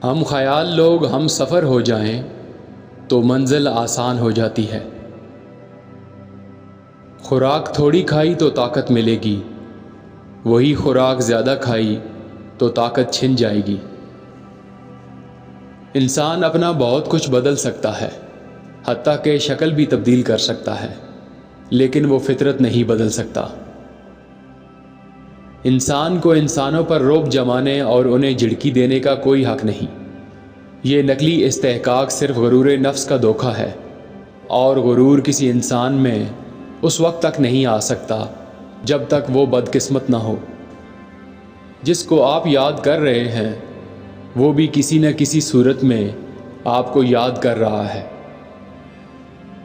ہم خیال لوگ ہم سفر ہو جائیں تو منزل آسان ہو جاتی ہے۔ خوراک تھوڑی کھائی تو طاقت ملے گی، وہی خوراک زیادہ کھائی تو طاقت چھن جائے گی۔ انسان اپنا بہت کچھ بدل سکتا ہے، حتیٰ کہ شکل بھی تبدیل کر سکتا ہے، لیکن وہ فطرت نہیں بدل سکتا۔ انسان کو انسانوں پر رعب جمانے اور انہیں جھڑکی دینے کا کوئی حق نہیں۔ یہ نقلی استحقاق صرف غرور نفس کا دھوکہ ہے، اور غرور کسی انسان میں اس وقت تک نہیں آ سکتا جب تک وہ بدقسمت نہ ہو۔ جس کو آپ یاد کر رہے ہیں وہ بھی کسی نہ کسی صورت میں آپ کو یاد کر رہا ہے۔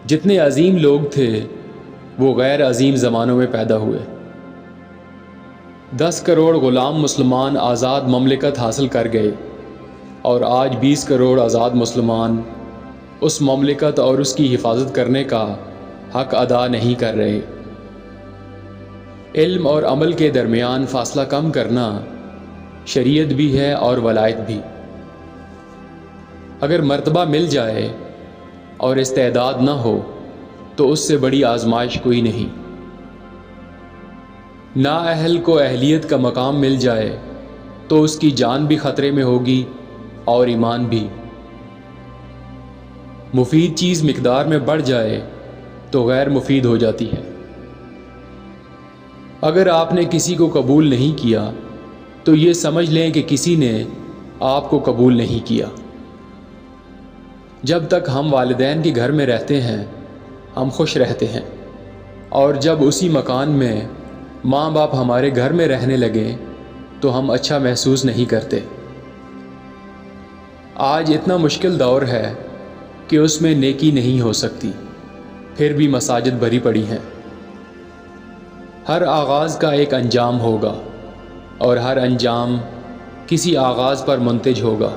جتنے عظیم لوگ تھے وہ غیر عظیم زمانوں میں پیدا ہوئے۔ 10 کروڑ غلام مسلمان آزاد مملکت حاصل کر گئے، اور آج 20 کروڑ آزاد مسلمان اس مملکت اور اس کی حفاظت کرنے کا حق ادا نہیں کر رہے۔ علم اور عمل کے درمیان فاصلہ کم کرنا شریعت بھی ہے اور ولایت بھی۔ اگر مرتبہ مل جائے اور استعداد نہ ہو تو اس سے بڑی آزمائش کوئی نہیں۔ نااہل کو اہلیت کا مقام مل جائے تو اس کی جان بھی خطرے میں ہوگی اور ایمان بھی۔ مفید چیز مقدار میں بڑھ جائے تو غیر مفید ہو جاتی ہے۔ اگر آپ نے کسی کو قبول نہیں کیا تو یہ سمجھ لیں کہ کسی نے آپ کو قبول نہیں کیا۔ جب تک ہم والدین کے گھر میں رہتے ہیں ہم خوش رہتے ہیں، اور جب اسی مکان میں ماں باپ ہمارے گھر میں رہنے لگیں تو ہم اچھا محسوس نہیں کرتے۔ آج اتنا مشکل دور ہے کہ اس میں نیکی نہیں ہو سکتی، پھر بھی مساجد بھری پڑی ہیں۔ ہر آغاز کا ایک انجام ہوگا، اور ہر انجام کسی آغاز پر منتج ہوگا۔